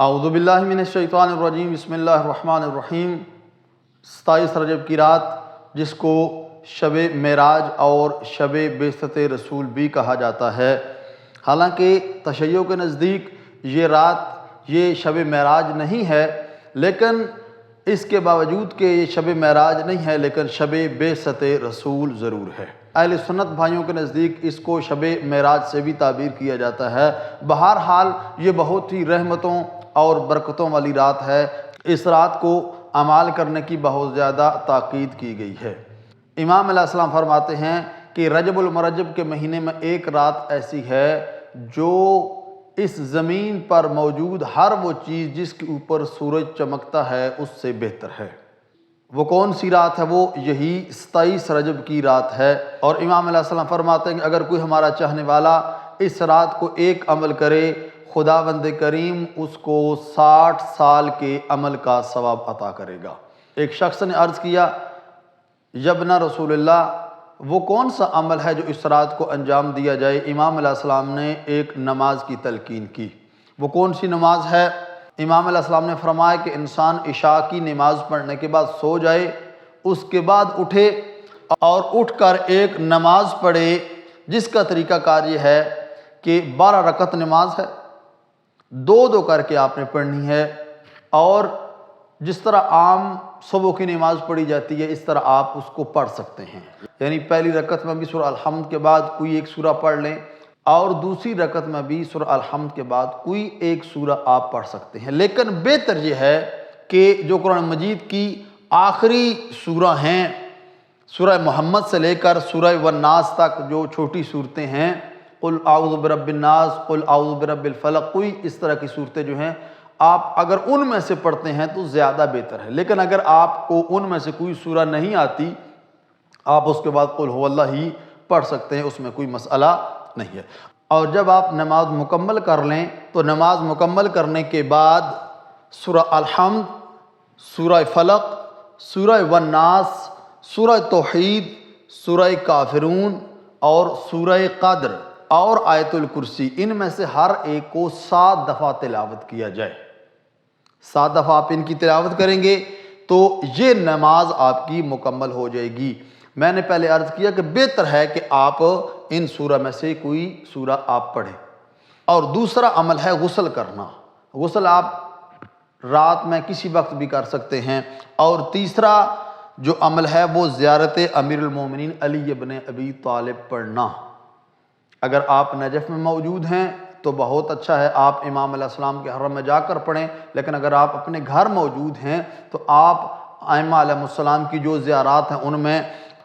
اعوذ باللہ من الشیطان الرجیم، بسم اللہ الرحمن الرحیم۔ 27 رجب کی رات، جس کو شب معراج اور شب بعثت رسول بھی کہا جاتا ہے، حالانکہ تشیع کے نزدیک یہ رات یہ شب معراج نہیں ہے، لیکن اس کے باوجود کہ یہ شب معراج نہیں ہے لیکن شب بعثت رسول ضرور ہے۔ اہل سنت بھائیوں کے نزدیک اس کو شب معراج سے بھی تعبیر کیا جاتا ہے۔ بہرحال یہ بہت ہی رحمتوں اور برکتوں والی رات ہے۔ اس رات کو اعمال کرنے کی بہت زیادہ تاکید کی گئی ہے۔ امام علیہ السلام فرماتے ہیں کہ رجب المرجب کے مہینے میں ایک رات ایسی ہے جو اس زمین پر موجود ہر وہ چیز جس کے اوپر سورج چمکتا ہے اس سے بہتر ہے۔ وہ کون سی رات ہے؟ وہ یہی 27 رجب کی رات ہے۔ اور امام علیہ السلام فرماتے ہیں کہ اگر کوئی ہمارا چاہنے والا اس رات کو ایک عمل کرے، خداوند کریم اس کو 60 سال کے عمل کا ثواب عطا کرے گا۔ ایک شخص نے عرض کیا، یبنا رسول اللہ، وہ کون سا عمل ہے جو اس رات کو انجام دیا جائے؟ امام علیہ السلام نے ایک نماز کی تلقین کی۔ وہ کون سی نماز ہے؟ امام علیہ السلام نے فرمایا کہ انسان عشاء کی نماز پڑھنے کے بعد سو جائے، اس کے بعد اٹھے اور اٹھ کر ایک نماز پڑھے جس کا طریقہ کار یہ ہے کہ 12 رکعت نماز ہے، دو کر کے آپ نے پڑھنی ہے، اور جس طرح عام صبح کی نماز پڑھی جاتی ہے اس طرح آپ اس کو پڑھ سکتے ہیں۔ یعنی پہلی رکعت میں بھی سورہ الحمد کے بعد کوئی ایک سورہ پڑھ لیں، اور دوسری رکعت میں بھی سورہ الحمد کے بعد کوئی ایک سورہ آپ پڑھ سکتے ہیں۔ لیکن بہتر یہ ہے کہ جو قرآن مجید کی آخری سورہ ہیں، سورہ محمد سے لے کر سورہ والناس تک جو چھوٹی صورتیں ہیں، قل اعوذ برب الناس، قل اعوذ برب الفلق، کوئی اس طرح کی صورتیں جو ہیں، آپ اگر ان میں سے پڑھتے ہیں تو زیادہ بہتر ہے۔ لیکن اگر آپ کو ان میں سے کوئی سورہ نہیں آتی، آپ اس کے بعد قل هو اللہ ہی پڑھ سکتے ہیں، اس میں کوئی مسئلہ نہیں ہے۔ اور جب آپ نماز مکمل کر لیں تو نماز مکمل کرنے کے بعد سورہ الحمد، سورہ فلق، سورہ والناس، سورہ توحید، سورہ کافرون اور سورہ قدر اور آیت الکرسی، ان میں سے ہر ایک کو 7 دفعہ تلاوت کیا جائے۔ 7 دفعہ آپ ان کی تلاوت کریں گے تو یہ نماز آپ کی مکمل ہو جائے گی۔ میں نے پہلے عرض کیا کہ بہتر ہے کہ آپ ان سورہ میں سے کوئی سورہ آپ پڑھیں۔ اور دوسرا عمل ہے غسل کرنا۔ غسل آپ رات میں کسی وقت بھی کر سکتے ہیں۔ اور تیسرا جو عمل ہے وہ زیارت امیر المومنین علی ابن ابی طالب پڑھنا۔ اگر آپ نجف میں موجود ہیں تو بہت اچھا ہے، آپ امام علیہ السلام کے حرم میں جا کر پڑھیں، لیکن اگر آپ اپنے گھر موجود ہیں تو آپ ائمہ علیہ السلام کی جو زیارات ہیں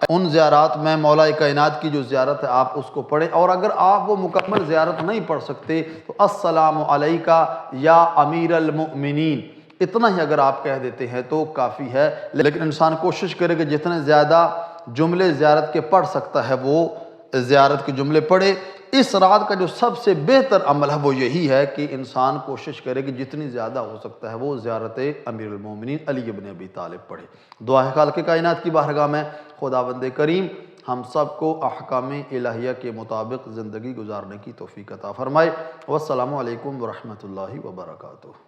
ان زیارات میں مولا کائنات کی جو زیارت ہے آپ اس کو پڑھیں۔ اور اگر آپ وہ مکمل زیارت نہیں پڑھ سکتے تو السلام علیکہ یا امیر المؤمنین، اتنا ہی اگر آپ کہہ دیتے ہیں تو کافی ہے۔ لیکن انسان کوشش کرے کہ جتنے زیادہ جملے زیارت کے پڑھ سکتا ہے وہ زیارت کے جملے پڑھے۔ اس رات کا جو سب سے بہتر عمل ہے وہ یہی ہے کہ انسان کوشش کرے کہ جتنی زیادہ ہو سکتا ہے وہ زیارت امیر المومنین علی ابن ابی طالب پڑھے۔ دعا ہے خالق کائنات کی بارگاہ میں خداوند کریم ہم سب کو احکام الہیہ کے مطابق زندگی گزارنے کی توفیق عطا فرمائے۔ والسلام علیکم ورحمۃ اللہ وبرکاتہ۔